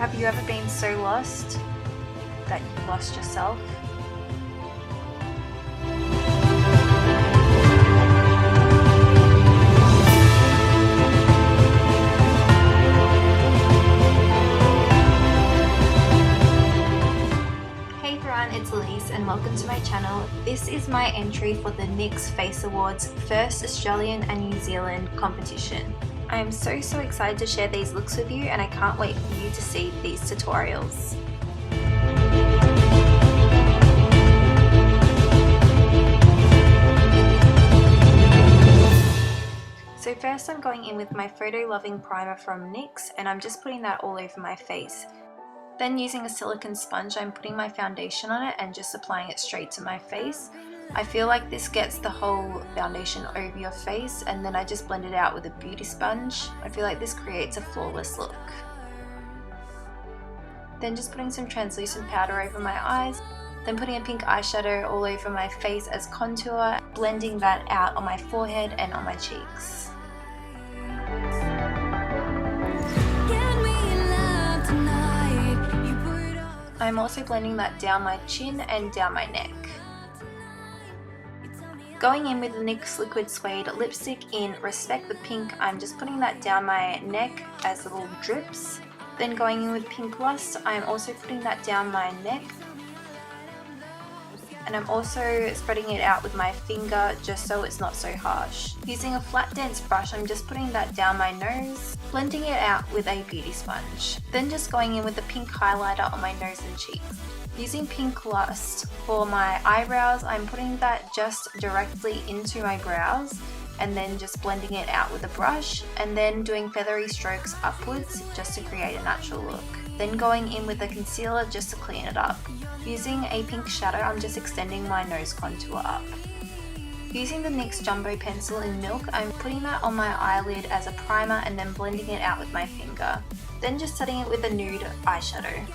Have you ever been so lost that you lost yourself? Hey everyone, it's Elise and welcome to my channel. This is my entry for the NYX Face Awards first Australian and New Zealand competition. I am so excited to share these looks with you and I can't wait for you to see these tutorials. So first I'm going in with my Photo Loving Primer from NYX and I'm just putting that all over my face. Then using a silicone sponge I'm putting my foundation on it and just applying it straight to my face. I feel like this gets the whole foundation over your face and then I just blend it out with a beauty sponge. I feel like this creates a flawless look. Then just putting some translucent powder over my eyes. Then putting a pink eyeshadow all over my face as contour, blending that out on my forehead and on my cheeks. I'm also blending that down my chin and down my neck. Going in with the NYX Liquid Suede lipstick in Respect the Pink, I'm just putting that down my neck as little drips. Then going in with Pink Lust, I'm also putting that down my neck. And I'm also spreading it out with my finger just so it's not so harsh. Using a flat dense brush, I'm just putting that down my nose, blending it out with a beauty sponge. Then just going in with the pink highlighter on my nose and cheeks. Using Pink Lust for my eyebrows, I'm putting that just directly into my brows and then just blending it out with a brush and then doing feathery strokes upwards just to create a natural look. Then going in with a concealer just to clean it up. Using a pink shadow, I'm just extending my nose contour up. Using the NYX Jumbo Pencil in Milk, I'm putting that on my eyelid as a primer and then blending it out with my finger. Then just setting it with a nude eyeshadow.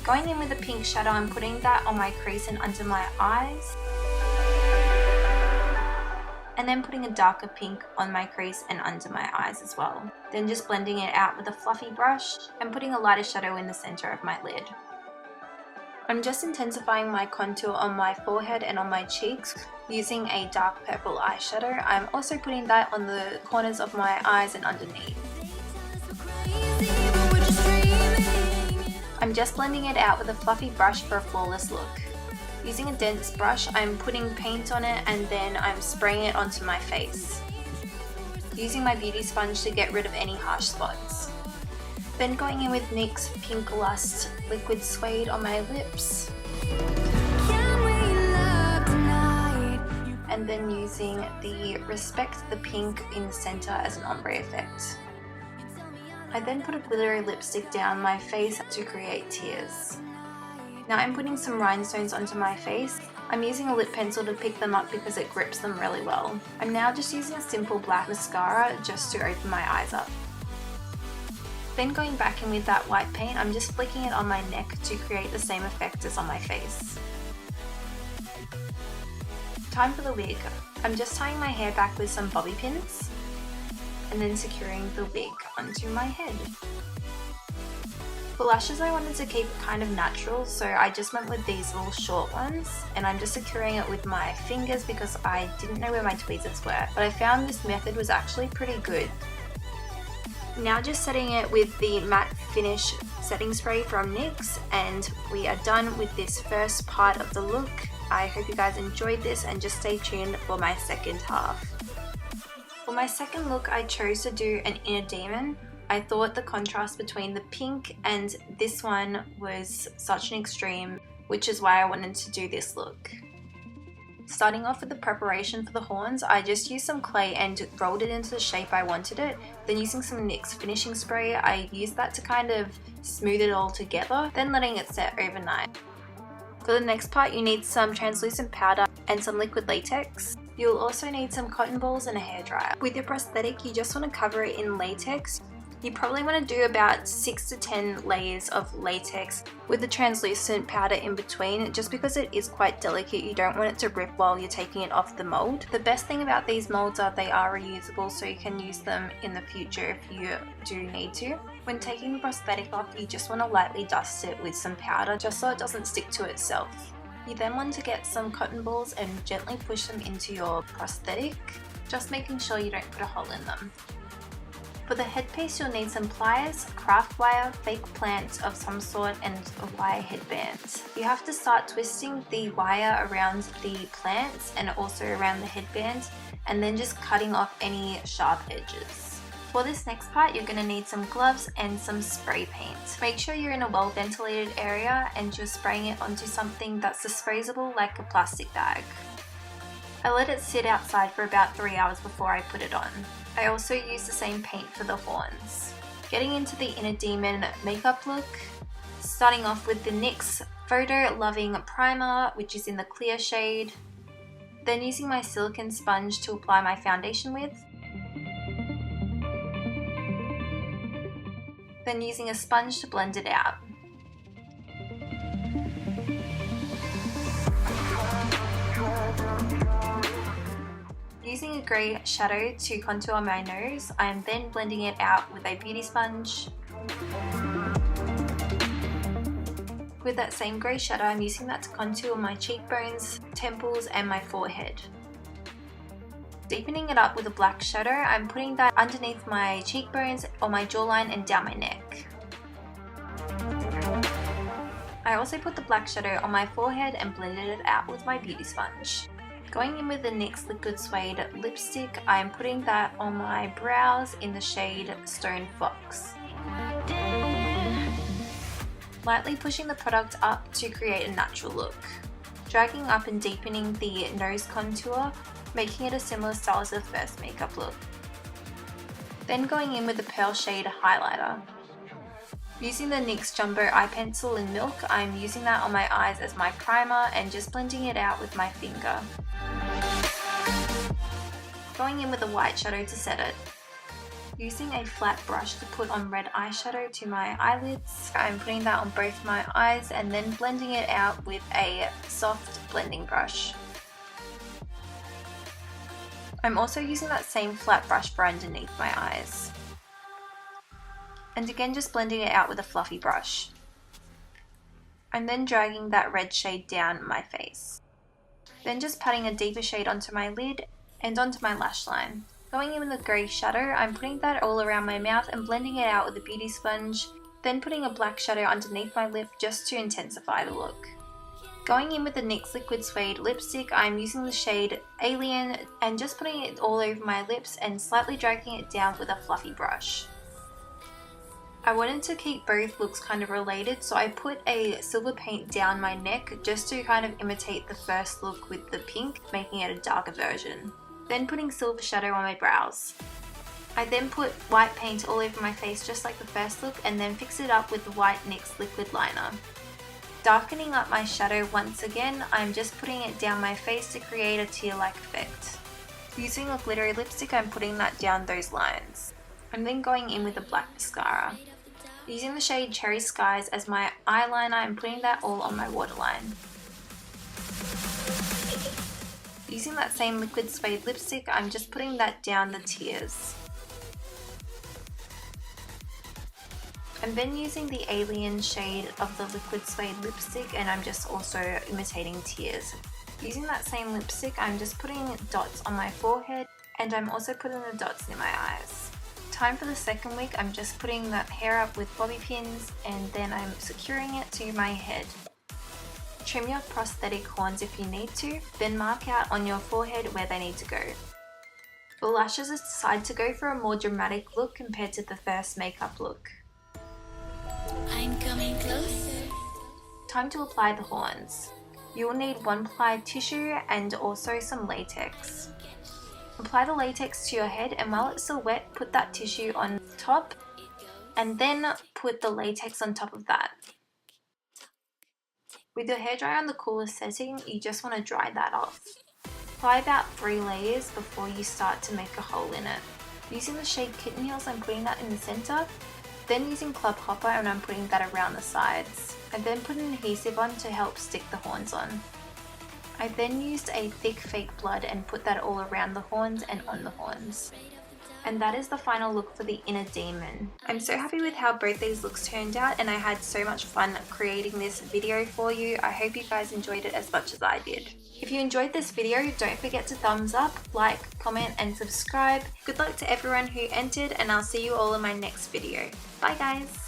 Going in with a pink shadow, I'm putting that on my crease and under my eyes. And then putting a darker pink on my crease and under my eyes as well. Then just blending it out with a fluffy brush and putting a lighter shadow in the center of my lid. I'm just intensifying my contour on my forehead and on my cheeks using a dark purple eyeshadow. I'm also putting that on the corners of my eyes and underneath. I'm just blending it out with a fluffy brush for a flawless look. Using a dense brush, I'm putting paint on it and then I'm spraying it onto my face. Using my beauty sponge to get rid of any harsh spots. Then going in with NYX Pink Lust Liquid Suede on my lips. And then using the Respect the Pink in the center as an ombre effect. I then put a glittery lipstick down my face to create tears. Now I'm putting some rhinestones onto my face. I'm using a lip pencil to pick them up because it grips them really well. I'm now just using a simple black mascara just to open my eyes up. Then going back in with that white paint, I'm just flicking it on my neck to create the same effect as on my face. Time for the wig. I'm just tying my hair back with some bobby pins and then securing the wig onto my head. For lashes I wanted to keep it kind of natural, so I just went with these little short ones and I'm just securing it with my fingers because I didn't know where my tweezers were, but I found this method was actually pretty good. Now just setting it with the matte finish setting spray from NYX and we are done with this first part of the look. I hope you guys enjoyed this and just stay tuned for my second half. For my second look I chose to do an inner demon. I thought the contrast between the pink and this one was such an extreme, which is why I wanted to do this look. Starting off with the preparation for the horns, I just used some clay and rolled it into the shape I wanted it. Then using some NYX finishing spray, I used that to kind of smooth it all together, then letting it set overnight. For the next part, you need some translucent powder and some liquid latex. You'll also need some cotton balls and a hairdryer. With your prosthetic, you just want to cover it in latex. You probably want to do about 6 to 10 layers of latex with the translucent powder in between, just because it is quite delicate. You don't want it to rip while you're taking it off the mold. The best thing about these molds are they are reusable, so you can use them in the future if you do need to. When taking the prosthetic off, you just want to lightly dust it with some powder just so it doesn't stick to itself. You then want to get some cotton balls and gently push them into your prosthetic, just making sure you don't put a hole in them. For the headpiece, you'll need some pliers, craft wire, fake plants of some sort, and a wire headband. You have to start twisting the wire around the plants and also around the headband, and then just cutting off any sharp edges. For this next part, you're going to need some gloves and some spray paint. Make sure you're in a well ventilated area and you're spraying it onto something that's disposable, like a plastic bag. I let it sit outside for about 3 hours before I put it on. I also use the same paint for the horns. Getting into the Inner Demon makeup look, starting off with the NYX Photo Loving Primer, which is in the clear shade. Then using my silicone sponge to apply my foundation with. Then using a sponge to blend it out. Using a grey shadow to contour my nose, I am then blending it out with a beauty sponge. With that same grey shadow, I'm using that to contour my cheekbones, temples, and my forehead. Deepening it up with a black shadow, I'm putting that underneath my cheekbones, on my jawline, and down my neck. I also put the black shadow on my forehead and blended it out with my beauty sponge. Going in with the NYX Liquid Suede lipstick, I am putting that on my brows in the shade Stone Fox. Lightly pushing the product up to create a natural look. Dragging up and deepening the nose contour, making it a similar style as the first makeup look. Then going in with the pearl shade highlighter. Using the NYX Jumbo Eye Pencil in Milk, I'm using that on my eyes as my primer and just blending it out with my finger. Going in with a white shadow to set it. Using a flat brush to put on red eyeshadow to my eyelids, I'm putting that on both my eyes and then blending it out with a soft blending brush. I'm also using that same flat brush for underneath my eyes. And again, just blending it out with a fluffy brush. I'm then dragging that red shade down my face. Then just patting a deeper shade onto my lid and onto my lash line. Going in with a grey shadow, I'm putting that all around my mouth and blending it out with a beauty sponge, then putting a black shadow underneath my lip just to intensify the look. Going in with the NYX Liquid Suede lipstick, I'm using the shade Alien and just putting it all over my lips and slightly dragging it down with a fluffy brush. I wanted to keep both looks kind of related, so I put a silver paint down my neck just to kind of imitate the first look with the pink, making it a darker version. Then putting silver shadow on my brows. I then put white paint all over my face just like the first look and then fix it up with the white NYX liquid liner. Darkening up my shadow once again, I'm just putting it down my face to create a tear-like effect. Using a glittery lipstick, I'm putting that down those lines. I'm then going in with a black mascara. Using the shade Cherry Skies as my eyeliner, I'm putting that all on my waterline. Using that same Liquid Suede lipstick, I'm just putting that down the tears. I'm then using the Alien shade of the Liquid Suede lipstick and I'm just also imitating tears. Using that same lipstick, I'm just putting dots on my forehead and I'm also putting the dots near my eyes. Time for the second week, I'm just putting that hair up with bobby pins and then I'm securing it to my head. Trim your prosthetic horns if you need to, then mark out on your forehead where they need to go. For lashes, decide to go for a more dramatic look compared to the first makeup look. I'm coming closer. Time to apply the horns. You will need 1-ply tissue and also some latex. Apply the latex to your head, and while it's still wet, put that tissue on top and then put the latex on top of that. With your hairdryer on the coolest setting, you just want to dry that off. Apply about 3 layers before you start to make a hole in it. Using the shade Kitten heels, I'm putting that in the center, then using Club Hopper and I'm putting that around the sides. I then put an adhesive on to help stick the horns on. I then used a thick fake blood and put that all around the horns and on the horns. And that is the final look for the inner demon. I'm so happy with how both these looks turned out, and I had so much fun creating this video for you. I hope you guys enjoyed it as much as I did. If you enjoyed this video, don't forget to thumbs up, like, comment and subscribe. Good luck to everyone who entered, and I'll see you all in my next video. Bye guys!